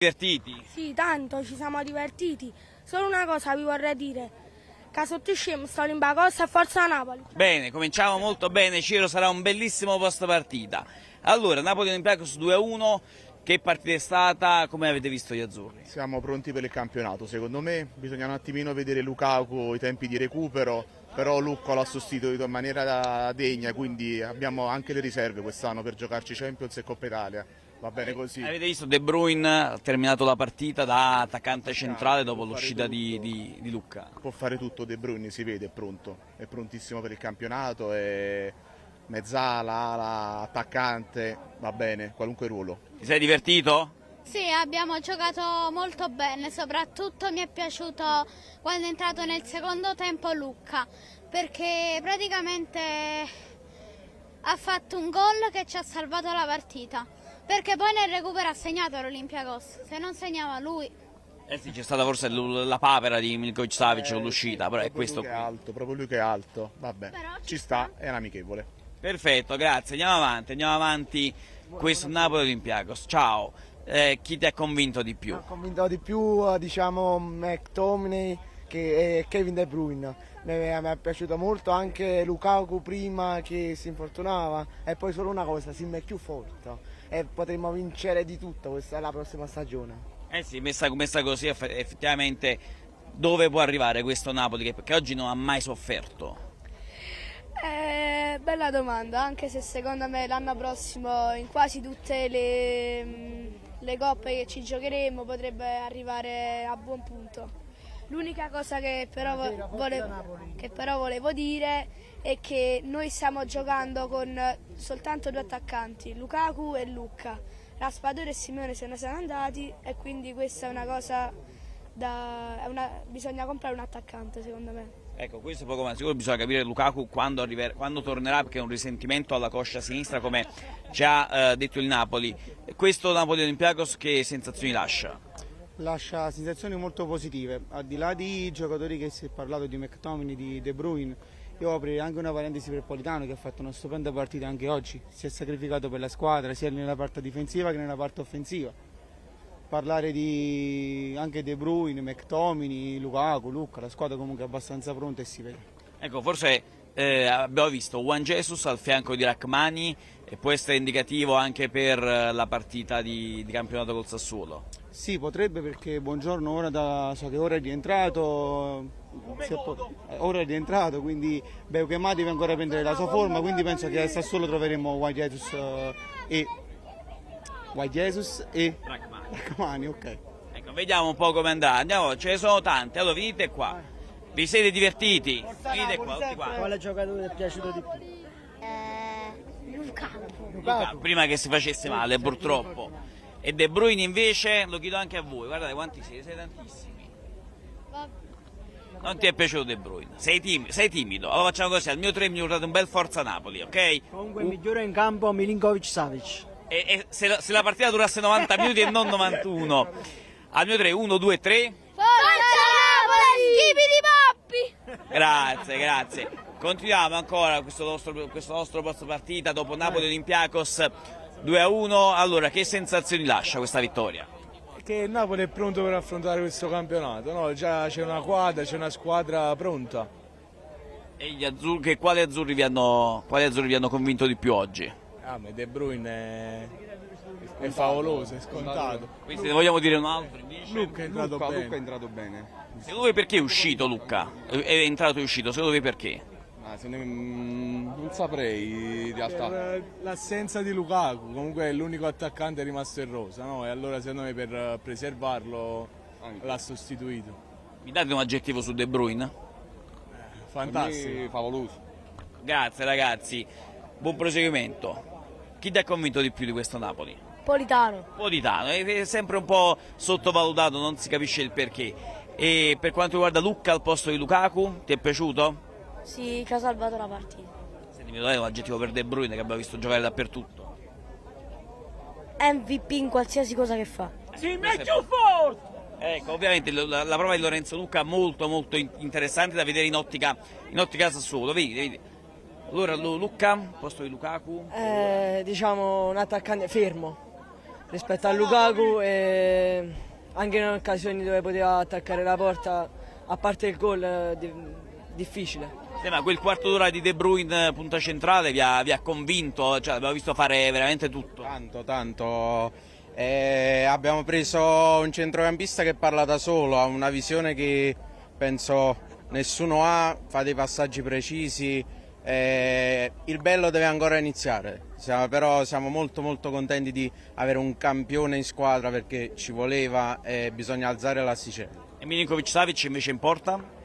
Divertiti? Sì, tanto ci siamo divertiti. Solo una cosa vi vorrei dire. Che sotto scemo sto in Bacossa e forza Napoli. Bene, cominciamo molto bene, Ciro, sarà un bellissimo post partita. Allora, Napoli Olympiacos 2-1, che partita è stata? Come avete visto gli azzurri? Siamo pronti per il campionato, secondo me bisogna un attimino vedere Lukaku, i tempi di recupero, però Lucco l'ha sostituito in maniera degna, quindi abbiamo anche le riserve quest'anno per giocarci Champions e Coppa Italia. Va bene così. Avete visto De Bruyne ha terminato la partita da attaccante centrale dopo l'uscita di Lucca. Può fare tutto De Bruyne, si vede, è prontissimo per il campionato, è mezzala, ala, attaccante, va bene, qualunque ruolo. Ti sei divertito? Sì, abbiamo giocato molto bene, soprattutto mi è piaciuto quando è entrato nel secondo tempo Lucca, perché praticamente ha fatto un gol che ci ha salvato la partita, perché poi nel recupero ha segnato l'Olympiacos, se non segnava lui. Eh sì, c'è stata forse la papera di Milinkovic Savic con l'uscita, però è questo qui. Proprio lui che è alto, vabbè, Però ci sta, è un amichevole. Perfetto, grazie, andiamo avanti, questo Napoli Olympiacos. Ciao, chi ti ha convinto di più? Mi ha convinto di più, diciamo, McTominay e Kevin De Bruyne. Mi è piaciuto molto anche Lukaku prima che si infortunava, e poi solo una cosa, si è più forte e potremmo vincere di tutto questa la prossima stagione. Eh sì, messa così effettivamente dove può arrivare questo Napoli che oggi non ha mai sofferto? Bella domanda, anche se secondo me l'anno prossimo in quasi tutte le coppe che ci giocheremo potrebbe arrivare a buon punto. L'unica cosa che però volevo dire è che noi stiamo giocando con soltanto due attaccanti, Lukaku e Lucca. Raspadori e Simeone se ne sono andati e quindi questa è una cosa bisogna comprare un attaccante secondo me. Ecco, questo è poco ma sicuro, bisogna capire Lukaku quando tornerà, perché è un risentimento alla coscia sinistra come ci ha detto il Napoli. Questo Napoli Olympiacos che sensazioni lascia? Lascia sensazioni molto positive, al di là di giocatori che si è parlato di McTominay, di De Bruyne. Io aprirei anche una parentesi per Politano che ha fatto una stupenda partita anche oggi, si è sacrificato per la squadra sia nella parte difensiva che nella parte offensiva. Parlare di anche De Bruyne, McTominay, Lukaku, Lucca, la squadra comunque è abbastanza pronta e si vede. Ecco, forse abbiamo visto Juan Jesus al fianco di Rachmani e può essere indicativo anche per la partita di campionato col Sassuolo. Sì, potrebbe, perché Buongiorno so che ora è rientrato, quindi Beukema deve ancora prendere la sua forma, quindi penso che al Sassuolo troveremo Juan Jesus e Rachmani, ok. Ecco, vediamo un po' come andrà. Andiamo, ce ne sono tante. Allora, venite qua. Vi siete divertiti? Venite qua, tutti qua. Quale giocatore ti è piaciuto di più? Lukaku, prima che si facesse male, purtroppo. E De Bruyne invece, lo chiedo anche a voi. Guardate quanti siete tantissimi. Non ti è piaciuto De Bruyne? Sei timido. Allora facciamo così, al mio 3 mi urlate un bel Forza Napoli, ok? Comunque il migliore in campo Milinkovic Savic. E se la partita durasse 90 minuti e non 91. Al mio 3, 1, 2, 3. Forza Napoli, schipi di Poppi! Grazie. Continuiamo ancora questo nostro post partita dopo Napoli Olympiacos 2-1. Allora, che sensazioni lascia questa vittoria? Che il Napoli è pronto per affrontare questo campionato, no? Già c'è una quadra, c'è una squadra pronta. E quali azzurri vi hanno convinto di più oggi? Ah, ma De Bruyne è favoloso, è scontato. Quindi ne vogliamo dire un altro invece? Lucca è entrato bene. Lucca è entrato bene. Secondo voi perché è uscito Lucca? È entrato e uscito, secondo voi perché? Non saprei in realtà. Per l'assenza di Lukaku, comunque è l'unico attaccante rimasto in rosa, no? E allora secondo me per preservarlo l'ha sostituito. Mi date un aggettivo su De Bruyne? Fantastico. Favoloso. Grazie ragazzi, buon proseguimento. Chi ti ha convinto di più di questo Napoli? Politano. Politano, è sempre un po' sottovalutato, non si capisce il perché. E per quanto riguarda Lucca al posto di Lukaku, ti è piaciuto? Sì, ci ha salvato la partita. Senti, mi dai un aggettivo per De Bruyne che abbiamo visto giocare dappertutto. MVP in qualsiasi cosa che fa. Sì, metti più forte! Ecco, ovviamente la prova di Lorenzo Lucca molto interessante da vedere in ottica Sassuolo, vedi. Allora Lucca, posto di Lukaku? Diciamo un attaccante fermo. rispetto a Lukaku e anche in occasioni dove poteva attaccare la porta, a parte il gol, difficile. Ma quel quarto d'ora di De Bruyne punta centrale vi ha convinto? Cioè, l'abbiamo visto fare veramente tutto. Tanto. Abbiamo preso un centrocampista che parla da solo, ha una visione che penso nessuno ha, fa dei passaggi precisi. Il bello deve ancora iniziare, però siamo molto contenti di avere un campione in squadra perché ci voleva e bisogna alzare l'asticella. E Milinkovic-Savic invece in porta?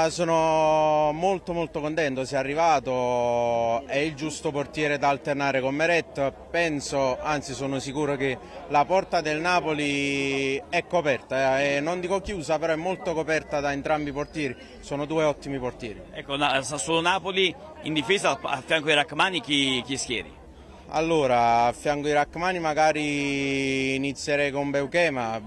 Sono molto contento, si è arrivato, è il giusto portiere da alternare con Meret, penso, anzi sono sicuro che la porta del Napoli è coperta, non dico chiusa, però è molto coperta da entrambi i portieri, sono due ottimi portieri. Ecco, Sassuolo-Napoli in difesa a fianco di Rachmani chi schieri? Allora, a fianco di Rachmani magari inizierei con Beukema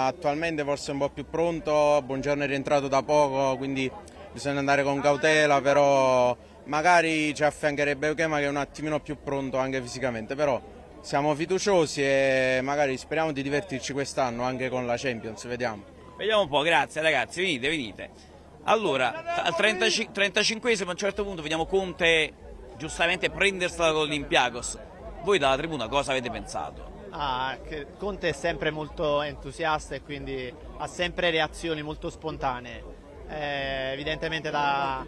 attualmente forse è un po' più pronto, Buongiorno è rientrato da poco, quindi bisogna andare con cautela, però magari ci affiancherei Beukema che è un attimino più pronto anche fisicamente, però siamo fiduciosi e magari speriamo di divertirci quest'anno anche con la Champions, vediamo. Vediamo un po', grazie ragazzi, venite. Allora, al 35esimo a un certo punto vediamo Conte giustamente prendersela con l'Olympiakos. Voi dalla tribuna cosa avete pensato? Che Conte è sempre molto entusiasta e quindi ha sempre reazioni molto spontanee. Evidentemente da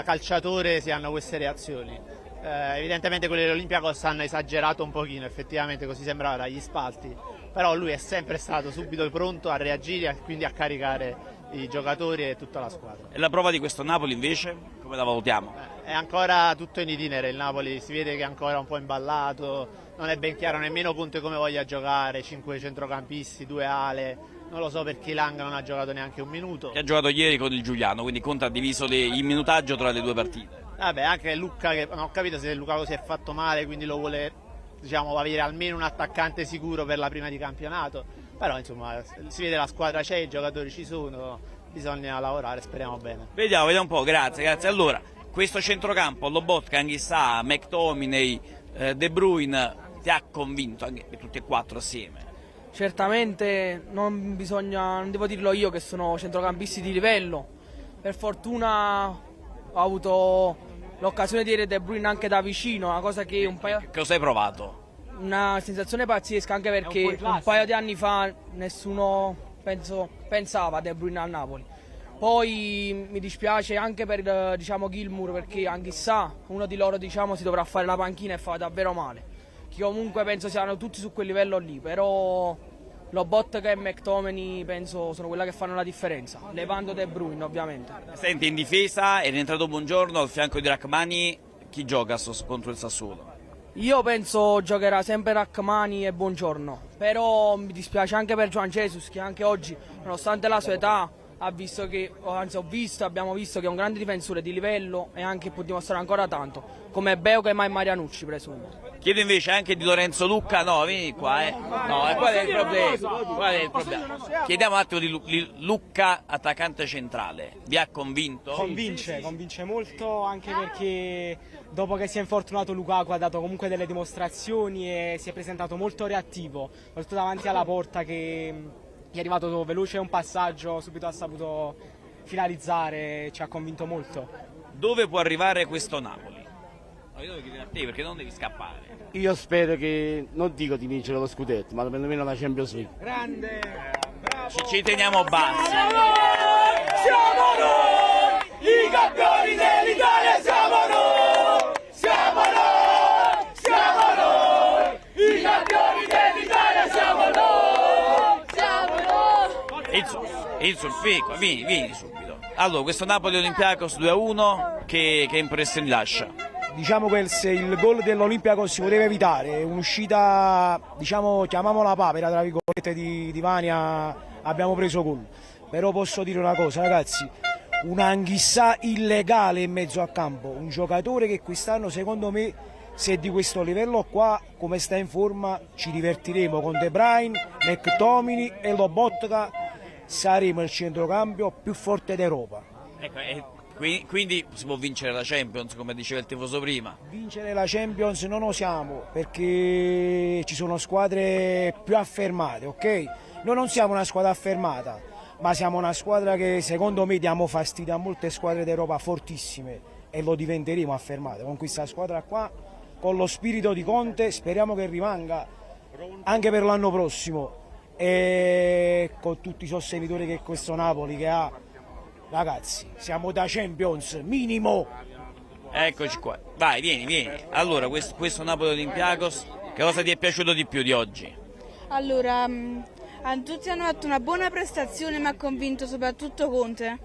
calciatore si hanno queste reazioni. Evidentemente quelli dell'Olympiakos hanno esagerato un pochino, effettivamente così sembrava dagli spalti, però lui è sempre stato subito pronto a reagire e quindi a caricare i giocatori e tutta la squadra. E la prova di questo Napoli invece, come la valutiamo? È ancora tutto in itinere, il Napoli si vede che è ancora un po' imballato, non è ben chiaro nemmeno Conte come voglia giocare, 5 centrocampisti, 2 ale, non lo so perché Lang non ha giocato neanche un minuto. Che ha giocato ieri con il Giuliano, quindi Conte ha diviso il minutaggio tra le due partite. Vabbè, anche Lucca, che non ho capito se Lukaku si è fatto male, quindi lo vuole, diciamo, avere almeno un attaccante sicuro per la prima di campionato, però insomma si vede la squadra c'è, i giocatori ci sono, bisogna lavorare, speriamo bene. Vediamo un po', grazie. Allora, questo centrocampo, Lobotka, Anghissà, McTominay, De Bruyne, ti ha convinto anche tutti e quattro assieme? Certamente non devo dirlo io che sono centrocampisti di livello, per fortuna ho avuto l'occasione di vedere De Bruyne anche da vicino, una cosa che Cosa hai provato? una sensazione pazzesca, anche perché un paio di anni fa nessuno pensava a De Bruyne al Napoli. Poi mi dispiace anche per Gilmour, perché Anghissà, uno di loro si dovrà fare la panchina e fa davvero male. Che comunque penso siano tutti su quel livello lì, però Lobotka e McTominay penso sono quella che fanno la differenza, levando De Bruyne ovviamente. Senti, in difesa è rientrato Buongiorno al fianco di Rachmani, chi gioca contro il Sassuolo? Io penso giocherà sempre Rachmani e Buongiorno, però mi dispiace anche per Juan Jesus che anche oggi, nonostante la sua età, abbiamo visto che è un grande difensore di livello e anche può dimostrare ancora tanto, come Beukema e Marianucci presumo. Chiedo invece anche di Lorenzo Lucca, no, vieni qua, no, qual è il problema? Chiediamo un attimo di Lucca, attaccante centrale, vi ha convinto? Convince molto, anche perché dopo che si è infortunato Lukaku ha dato comunque delle dimostrazioni e si è presentato molto reattivo, soprattutto davanti alla porta che è arrivato veloce un passaggio, subito ha saputo finalizzare, ci ha convinto molto. Dove può arrivare questo Napoli? Io devo chiedere a te perché non devi scappare. Io spero che, non dico di vincere lo scudetto, ma perlomeno la Champions League. Grande! Bravo. Ci teniamo bassi. Siamo noi, i campioni dell'Italia, siamo noi, siamo noi, siamo noi, i campioni dell'Italia, siamo noi, siamo noi. Il Sulfico, vieni subito. Allora, questo Napoli-Olympiakos 2-1, che impressioni lascia? Diciamo che se il gol dell'Olympiakos si poteva evitare, un'uscita, chiamiamola papera, tra virgolette, di Vania, abbiamo preso gol. Però posso dire una cosa, ragazzi, un Anghissà illegale in mezzo a campo, un giocatore che quest'anno secondo me, se è di questo livello qua, come sta in forma, ci divertiremo con De Bruyne, McTominay e Lobotka, saremo il centrocambio più forte d'Europa. Ecco, Quindi si può vincere la Champions, come diceva il tifoso prima. Vincere la Champions non osiamo perché ci sono squadre più affermate, ok? Noi non siamo una squadra affermata, ma siamo una squadra che secondo me diamo fastidio a molte squadre d'Europa fortissime e lo diventeremo affermate. Con questa squadra qua, con lo spirito di Conte, speriamo che rimanga anche per l'anno prossimo e con tutti i sostenitori che questo Napoli che ha. Ragazzi, siamo da Champions, minimo! Eccoci qua, vai, vieni. Allora, questo Napoli Olympiacos, che cosa ti è piaciuto di più di oggi? Allora, tutti hanno fatto una buona prestazione, ma ha convinto soprattutto Conte.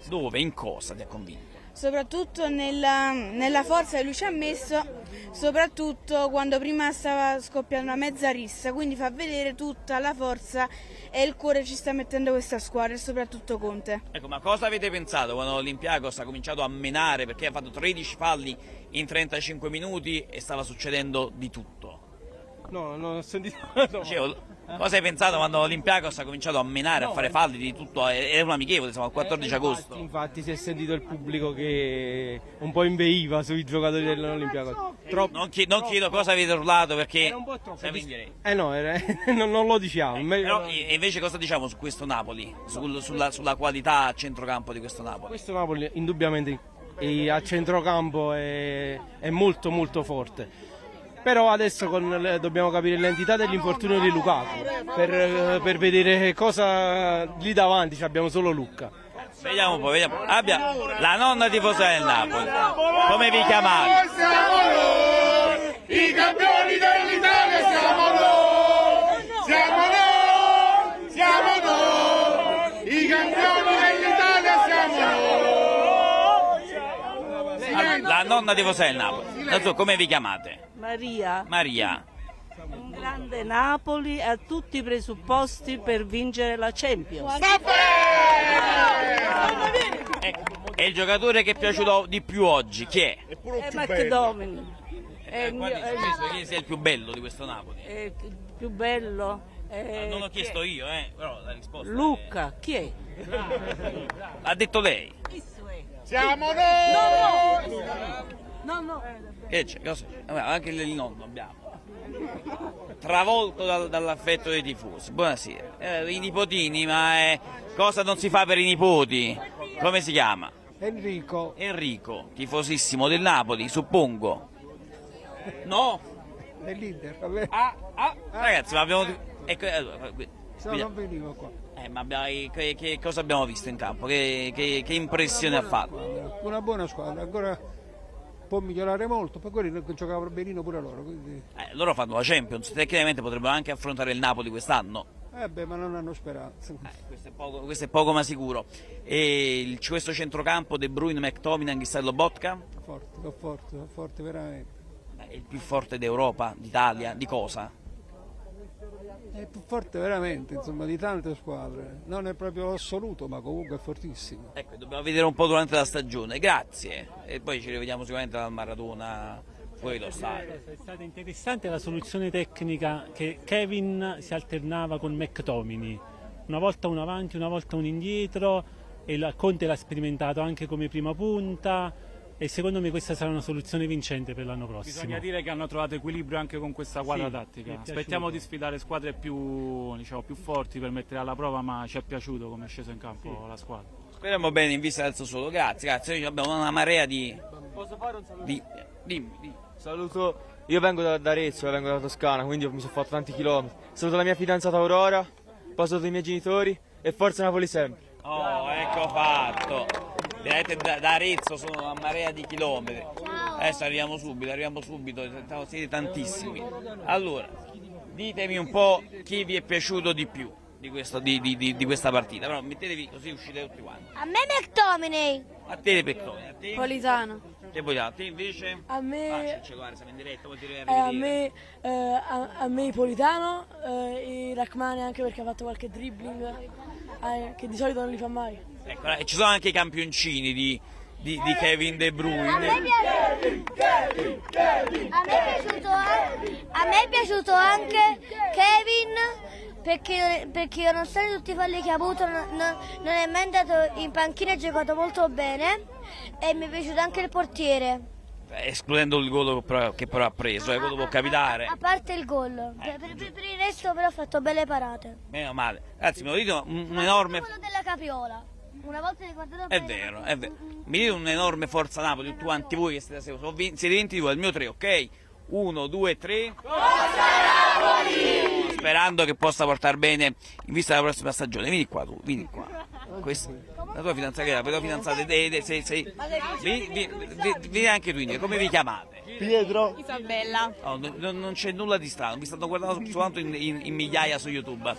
Dove? In cosa ti ha convinto? Soprattutto nella forza che lui ci ha messo, soprattutto quando prima stava scoppiando una mezza rissa, quindi fa vedere tutta la forza e il cuore ci sta mettendo questa squadra e soprattutto Conte. Ecco, ma cosa avete pensato quando l'Olympiacos ha cominciato a menare perché ha fatto 13 falli in 35 minuti e stava succedendo di tutto? No, non ho sentito. Dicevo, cosa hai pensato quando l'Olympiacos ha cominciato a menare, a fare falli di tutto? Era un amichevole, siamo al 14 agosto. Infatti si è sentito il pubblico che un po' inveiva sui giocatori dell'Olympiacos. Non chiedo cosa avete urlato perché Era un po' troppo. siamo in diretta. Non lo diciamo. Però invece cosa diciamo su questo Napoli? Sulla qualità a centrocampo di questo Napoli? Questo Napoli indubbiamente a centrocampo è molto molto forte. Però adesso dobbiamo capire l'entità dell'infortunio di Lukaku per vedere cosa lì davanti abbiamo solo Lucca. Vediamo un po', Abbiamo la nonna tifosa del Napoli. Come vi chiamate? Siamo noi, i campioni dell'Italia, siamo noi, i campioni dell'Italia, siamo noi. La nonna tifosa del Napoli. Non so, come vi chiamate? Maria. Un grande Napoli ha tutti i presupposti per vincere la Champions. Ecco, e il giocatore che è piaciuto di più oggi, chi è? È McTominay. Chi sia il più bello di questo Napoli? È il più bello. Non l'ho chiesto io, però la risposta Lucca, chi è? L'ha detto lei. Siamo noi! No. Che c'è? Anche il nonno abbiamo. Travolto dall'affetto dei tifosi. Buonasera. I nipotini, ma cosa non si fa per i nipoti? Come si chiama? Enrico, tifosissimo del Napoli, suppongo. No? dell'Inter, vabbè. Ragazzi, ma abbiamo... non venivo qua. Ma che cosa abbiamo visto in campo? Che impressione ha fatto? Una buona squadra, ancora può migliorare molto, poi quelli giocavano benino pure loro. Quindi... loro fanno la Champions, tecnicamente potrebbero anche affrontare il Napoli quest'anno. Ma non hanno speranza. Questo è poco ma sicuro. E questo centrocampo De Bruyne, McTominay, Anghistello, Botka? Forte veramente. È il più forte d'Europa, d'Italia, di cosa? È più forte veramente, insomma, di tante squadre. Non è proprio l'assoluto, ma comunque è fortissimo. Ecco, dobbiamo vedere un po' durante la stagione. Grazie. E poi ci rivediamo sicuramente dal Maradona fuori dallo stadio. È stata interessante la soluzione tecnica che Kevin si alternava con McTominay. Una volta uno avanti, una volta uno indietro, e Conte l'ha sperimentato anche come prima punta. E secondo me questa sarà una soluzione vincente per l'anno prossimo. Bisogna dire che hanno trovato equilibrio anche con questa quadra tattica. Aspettiamo di sfidare squadre più forti per mettere alla prova, ma ci è piaciuto come è sceso in campo la squadra. Speriamo bene in vista del Sassuolo. Grazie. Noi abbiamo una marea di... Posso fare un saluto? Dimmi. Saluto, io vengo da Arezzo, vengo dalla Toscana, quindi mi sono fatto tanti chilometri. Saluto la mia fidanzata Aurora, poi saluto i miei genitori e forza Napoli sempre. Oh, ecco fatto. Vedete, da Arezzo sono una marea di chilometri. Adesso arriviamo subito, siete tantissimi. Allora, ditemi un po' chi vi è piaciuto di più di questa partita. Però mettetevi così uscite tutti quanti. A me McTominay. A te Pettoni, a te? Politano. A te invece? A me... siamo in diretta, a me Politano e Rachmani, anche perché ha fatto qualche dribbling che di solito non li fa mai. Ecco, e ci sono anche i campioncini di Kevin De Bruyne. A me è piaciuto anche Kevin perché nonostante tutti i falli che ha avuto non è mai andato in panchina, ha giocato molto bene e mi è piaciuto anche il portiere. Escludendo il gol che però ha preso, quello può capitare. A parte il gol, per il resto però ha fatto belle parate. Meno male. Ragazzi, me lo dite un enorme... Quello della Capiola, una volta ricordato È vero, è vero. Mi dite un'enorme forza Napoli, tutti quanti voi che siete siete 22, al mio 3, ok? 1, 2, 3. Forza Napoli! Sperando che possa portare bene in vista della prossima stagione. Vieni qua tu, vieni qua. La tua fidanzata, la tua fidanzata, vieni anche tu, come vi chiamate? Pietro. Isabella. Oh, non c'è nulla di strano, vi stanno guardando soltanto in migliaia su YouTube.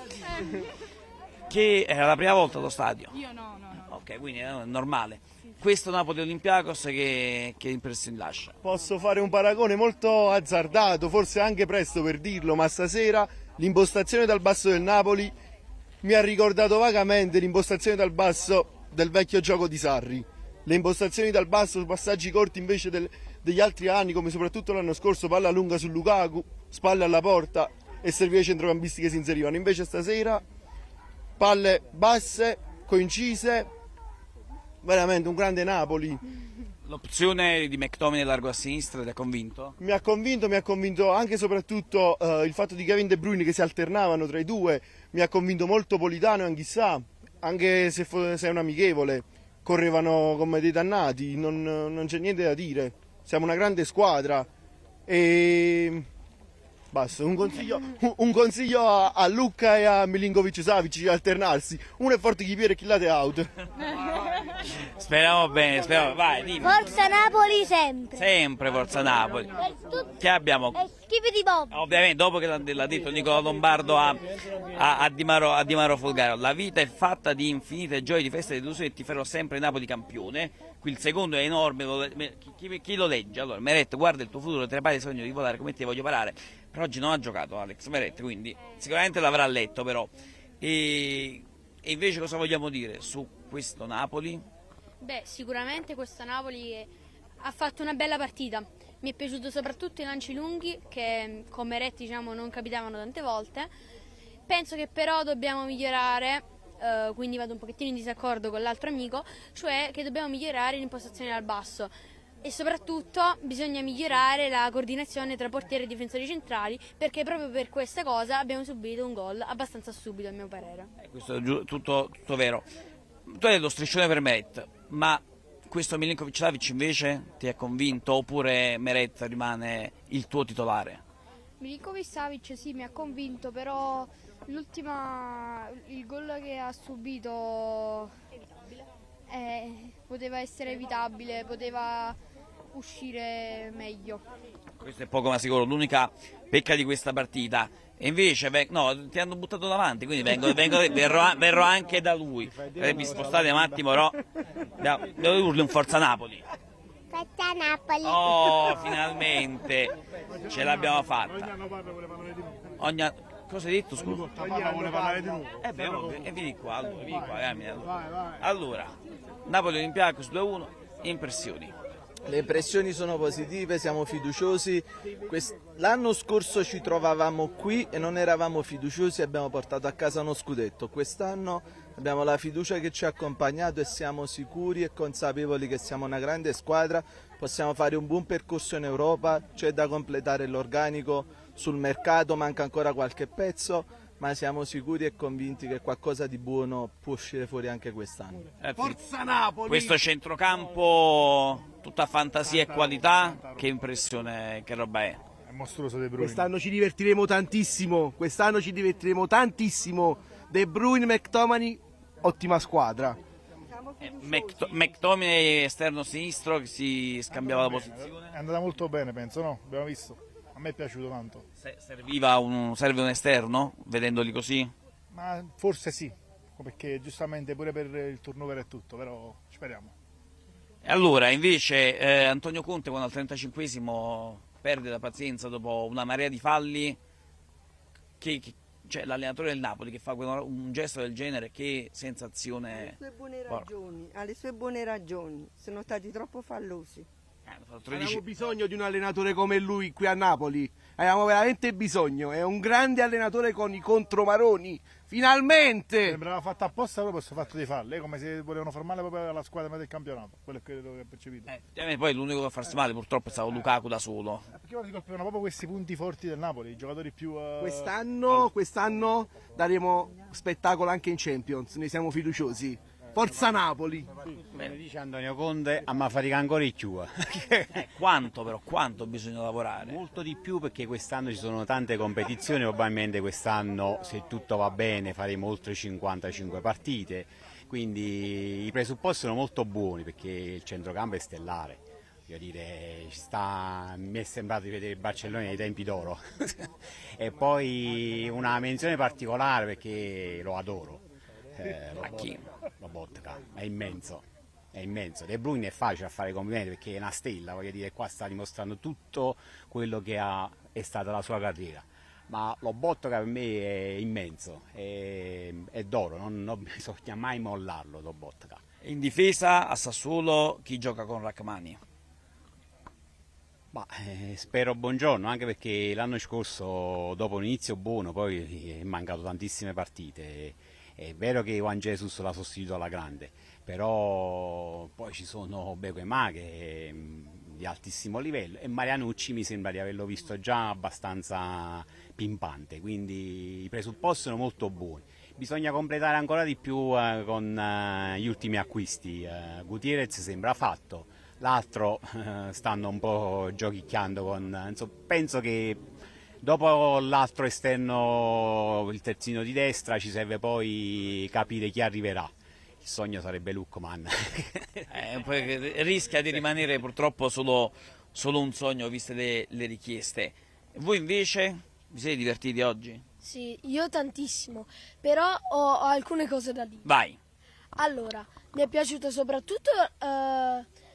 Che era la prima volta allo stadio? Io no. Ok, quindi è normale. Questo Napoli Olympiacos che impressione lascia? Posso fare un paragone molto azzardato, forse anche presto per dirlo, ma stasera l'impostazione dal basso del Napoli mi ha ricordato vagamente l'impostazione dal basso del vecchio gioco di Sarri. Le impostazioni dal basso, passaggi corti invece degli altri anni, come soprattutto l'anno scorso, palla lunga su Lukaku, spalle alla porta e servire ai centrocampisti che si inserivano. Invece stasera palle basse, coincise, veramente un grande Napoli. L'opzione di McTominay largo a sinistra ti ha convinto? Mi ha convinto anche e soprattutto il fatto di Kevin De Bruyne che si alternavano tra i due, mi ha convinto molto Politano e Anghissà, anche se è un amichevole, correvano come dei dannati, non c'è niente da dire, siamo una grande squadra e basta, un consiglio a Lucca e a Milinkovic-Savic di alternarsi, uno è forte chi piede e chi late out. Speriamo bene, vai, dimmi. Forza Napoli sempre. Sempre Forza Napoli. Che abbiamo? Schifo di Bob. Ovviamente dopo che l'ha detto Nicola Lombardo a Di Maro Folgaro, la vita è fatta di infinite gioie, di feste e di delusioni e ti farò sempre Napoli campione. Qui il secondo è enorme, chi lo legge? Allora, Meret, guarda il tuo futuro, tre pari sogno di volare, come ti voglio parare. Per oggi non ha giocato Alex Meret, quindi sicuramente l'avrà letto però. E invece cosa vogliamo dire su questo Napoli? Beh, sicuramente questa Napoli ha fatto una bella partita. Mi è piaciuto soprattutto i lanci lunghi che con Meret non capitavano tante volte. Penso che però dobbiamo migliorare, quindi vado un pochettino in disaccordo con l'altro amico, cioè che dobbiamo migliorare l'impostazione dal basso. E soprattutto bisogna migliorare la coordinazione tra portiere e difensori centrali, perché proprio per questa cosa abbiamo subito un gol abbastanza subito a mio parere. Questo è tutto vero. Tu hai lo striscione per Meret, ma questo Milinkovic-Savic invece ti ha convinto oppure Meret rimane il tuo titolare? Milinkovic-Savic sì, mi ha convinto, però il gol che ha subito poteva essere evitabile, poteva uscire meglio. Questo è poco ma sicuro, l'unica pecca di questa partita. E invece, ti hanno buttato davanti, quindi verrò anche da lui. Vi spostate un attimo, però devo urli un Forza Napoli. Forza Napoli. Oh, finalmente ce l'abbiamo fatta. Cosa hai detto, scusa? Vuole parlare di nuovo. E vieni qua, allora. Napoli Olympiacos 2-1, impressioni. Le impressioni sono positive, siamo fiduciosi. L'anno scorso ci trovavamo qui e non eravamo fiduciosi e abbiamo portato a casa uno scudetto. Quest'anno abbiamo la fiducia che ci ha accompagnato e siamo sicuri e consapevoli che siamo una grande squadra. Possiamo fare un buon percorso in Europa, c'è da completare l'organico sul mercato, manca ancora qualche pezzo, ma siamo sicuri e convinti che qualcosa di buono può uscire fuori anche quest'anno. Forza Napoli! Questo centrocampo, tutta fantasia e qualità, che impressione, che roba è? È mostruoso De Bruyne. Quest'anno ci divertiremo tantissimo, De Bruyne, McTominay, ottima squadra. McTominay esterno sinistro che si scambiava la posizione. È andata molto bene, penso, no? Abbiamo visto. A me è piaciuto tanto. Serve un esterno, vedendoli così? Ma forse sì, perché giustamente pure per il turnover è tutto, però speriamo. E allora, invece, Antonio Conte quando al 35esimo perde la pazienza dopo una marea di falli, cioè l'allenatore del Napoli che fa un gesto del genere, che sensazione Ha le sue buone ragioni, sono stati troppo fallosi. Abbiamo bisogno di un allenatore come lui qui a Napoli. Abbiamo veramente bisogno. È un grande allenatore con i contromaroni. Finalmente! Sembrava fatto apposta proprio questo fatto di farle, come se volevano formare proprio la squadra del campionato. Quello che ho percepito. Poi l'unico a farsi male purtroppo è stato Lukaku da solo. Perché ora si colpivano proprio questi punti forti del Napoli, i giocatori più... Quest'anno daremo spettacolo anche in Champions, ne siamo fiduciosi. Forza Napoli! Come dice Antonio Conte, a me fatica ancora di più. Quanto bisogna lavorare? Molto di più, perché quest'anno ci sono tante competizioni, probabilmente quest'anno, se tutto va bene, faremo oltre 55 partite, quindi i presupposti sono molto buoni perché il centrocampo è stellare. Voglio dire, mi è sembrato di vedere il Barcellona nei tempi d'oro. E poi una menzione particolare perché lo adoro. Lobotka è immenso, De Bruyne è facile a fare complimenti perché è una stella, voglio dire, qua sta dimostrando tutto quello che è stata la sua carriera, ma Lobotka per me è immenso, è d'oro, non bisogna mai mollarlo Lobotka. In difesa a Sassuolo chi gioca con Rachmani? Spero buongiorno, anche perché l'anno scorso dopo un inizio buono poi è mancato tantissime partite. È vero che Juan Jesus l'ha sostituito alla grande, però poi ci sono Bequemà che è di altissimo livello e Marianucci mi sembra di averlo visto già abbastanza pimpante, quindi i presupposti sono molto buoni. Bisogna completare ancora di più con gli ultimi acquisti. Gutierrez sembra fatto, l'altro stanno un po' giochicchiando penso che dopo l'altro esterno, il terzino di destra, ci serve poi capire chi arriverà. Il sogno sarebbe Lookman. Rischia di rimanere purtroppo solo un sogno, viste le richieste. Voi invece vi siete divertiti oggi? Sì, io tantissimo, però ho alcune cose da dire. Vai. Allora, mi è piaciuto soprattutto,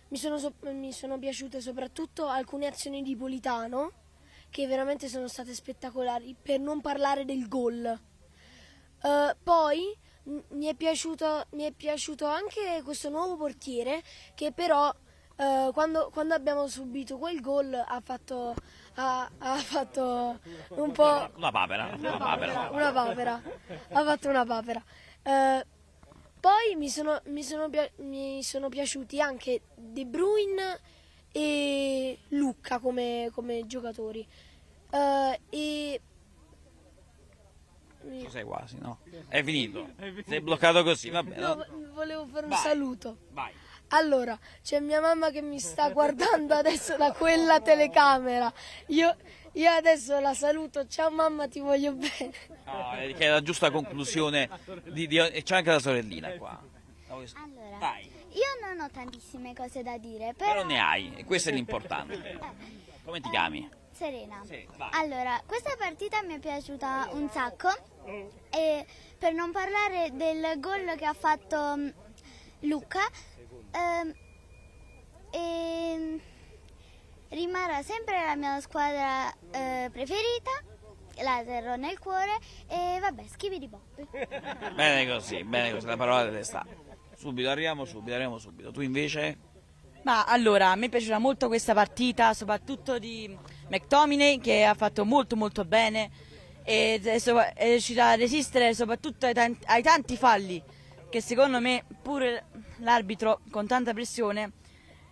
mi sono piaciute soprattutto alcune azioni di Politano, che veramente sono state spettacolari, per non parlare del gol. Poi mi è piaciuto anche questo nuovo portiere che però quando abbiamo subito quel gol ha fatto un po' una papera. Ha fatto una papera. Poi mi sono piaciuti anche De Bruyne e Lucca come giocatori. Ci sei quasi, no? È finito. Sei bloccato così, va bene. No, volevo fare un saluto. Vai. Allora, c'è mia mamma che mi sta guardando adesso da quella telecamera. Io adesso la saluto. Ciao mamma, ti voglio bene. No, che è la giusta conclusione e c'è anche la sorellina qua. Allora, vai. Io non ho tantissime cose da dire, Però ne hai, e questo è l'importante. Come ti chiami? Serena. Sì, vai. Allora, questa partita mi è piaciuta un sacco, e per non parlare del gol che ha fatto Lucca, rimarrà sempre la mia squadra preferita, la terrò nel cuore e vabbè, schivi di Boppi. Bene così, la parola deve stare. Arriviamo subito. Tu invece? Ma allora, a me è piaciuta molto questa partita, soprattutto di McTominay che ha fatto molto molto bene e è riuscito a resistere soprattutto ai tanti falli che secondo me pure l'arbitro con tanta pressione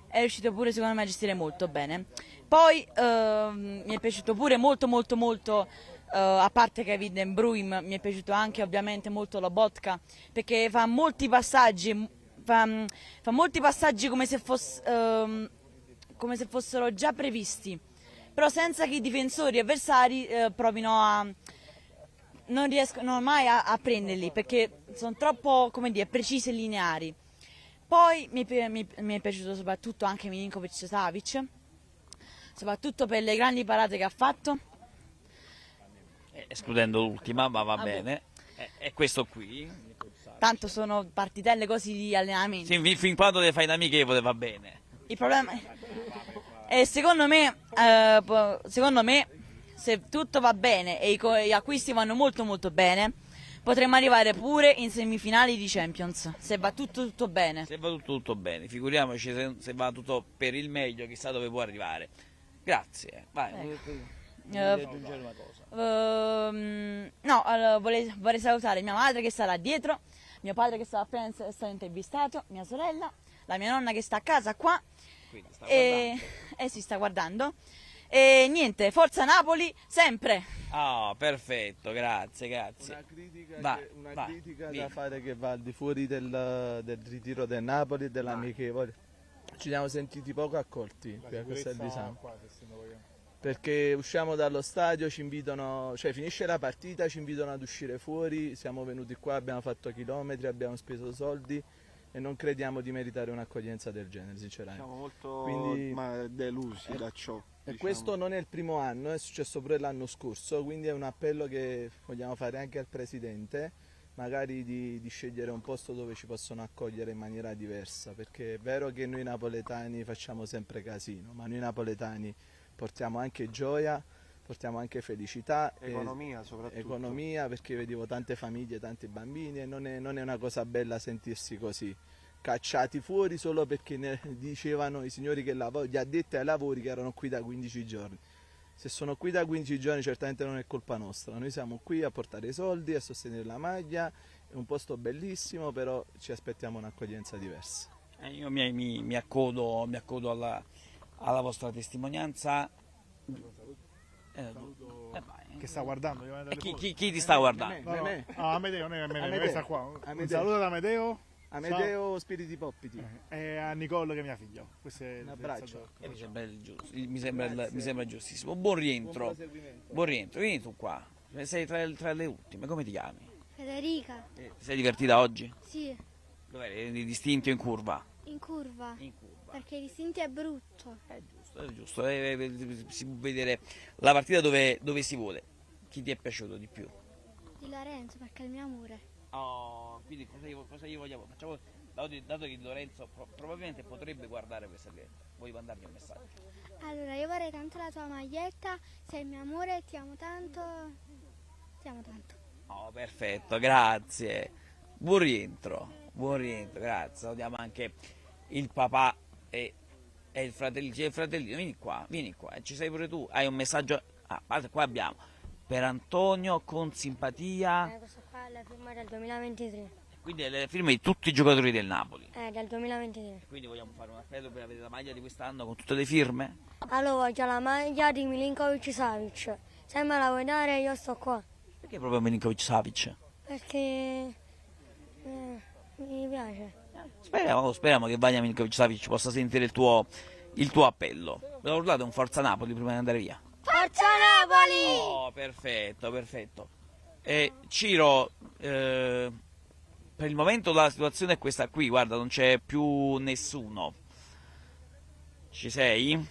è riuscito pure secondo me a gestire molto bene. Poi mi è piaciuto pure molto a parte Kevin De Bruyne, mi è piaciuto anche ovviamente molto Lobotka perché fa molti passaggi come se fossero già previsti, però senza che i difensori avversari non riescono mai a prenderli perché sono troppo, come dire, precisi e lineari. Poi mi è piaciuto soprattutto anche Milinkovic-Savic, soprattutto per le grandi parate che ha fatto. Escludendo l'ultima, ma va bene. È questo qui. Tanto sono partitelle così di allenamento. Sì, fin quando le fai in amichevole va bene. Il problema è secondo me se tutto va bene e gli acquisti vanno molto bene, potremmo arrivare pure in semifinali di Champions, se va tutto bene. Se va tutto bene, figuriamoci se va tutto per il meglio, chissà dove può arrivare. Grazie. Vai, devi aggiungere una cosa. No, allora, vorrei salutare mia madre che sta là dietro, mio padre che sta appena stato intervistato, mia sorella, la mia nonna che sta a casa qua. Quindi sta si sta guardando. E niente, forza Napoli sempre. Perfetto, grazie. Una critica da fare che va al di fuori del ritiro del Napoli e dell'amichevole. Ci siamo sentiti poco accolti qui a Castel di Sangro. Perché usciamo dallo stadio, ci invitano, cioè finisce la partita, ci invitano ad uscire fuori, siamo venuti qua, abbiamo fatto chilometri, abbiamo speso soldi e non crediamo di meritare un'accoglienza del genere, sinceramente. Siamo molto delusi da ciò. E questo non è il primo anno, è successo pure l'anno scorso, quindi è un appello che vogliamo fare anche al Presidente, magari di scegliere un posto dove ci possono accogliere in maniera diversa, perché è vero che noi napoletani facciamo sempre casino, ma noi napoletani portiamo anche gioia, portiamo anche felicità, economia soprattutto. Economia, perché vedevo tante famiglie, tanti bambini e non è una cosa bella sentirsi così, cacciati fuori solo perché ne dicevano i signori gli addetti ai lavori che erano qui da 15 giorni. Se sono qui da 15 giorni certamente non è colpa nostra, noi siamo qui a portare i soldi, a sostenere la maglia, è un posto bellissimo, però ci aspettiamo un'accoglienza diversa. Io mi accodo alla vostra testimonianza. Che sta guardando? Chi ti sta guardando? Amedeo, Amedeo sta qua. Un saluto ad Amedeo. Amedeo Spiriti Poppiti. E a Nicole che è mia figlia. Questo è un abbraccio. Mi sembra giustissimo. Buon rientro. Vieni tu qua. Sei tra le ultime, come ti chiami? Federica. Ti sei divertita oggi? Sì. Dov'è? Eri distinto in curva? In curva. Perché distinto è brutto. È giusto. Si può vedere la partita dove si vuole. Chi ti è piaciuto di più? Di Lorenzo, perché è il mio amore. Quindi cosa gli vogliamo? Facciamo, dato che Lorenzo probabilmente potrebbe guardare questa diretta, vuoi mandargli un messaggio? Allora, io vorrei tanto la tua maglietta, sei il mio amore, ti amo tanto. Perfetto, grazie. Buon rientro, grazie. Salutiamo anche il papà e il fratellino. Vieni qua, ci sei pure tu. Hai un messaggio? Qua abbiamo. Per Antonio, con simpatia. Questa qua è la firma del 2023. Quindi è la firma di tutti i giocatori del Napoli. Del 2023. Quindi vogliamo fare un appello per avere la maglia di quest'anno con tutte le firme? Allora, voglio la maglia di Milinkovic Savic. Se me la vuoi dare, io sto qua. Perché proprio Milinkovic Savic? Perché mi piace. Speriamo che Vania Milinkovic Savic possa sentire il tuo appello. Ve lo ricordate un Forza Napoli prima di andare via? Forza Napoli! Perfetto. Ciro, per il momento la situazione è questa qui, guarda, non c'è più nessuno. Ci sei?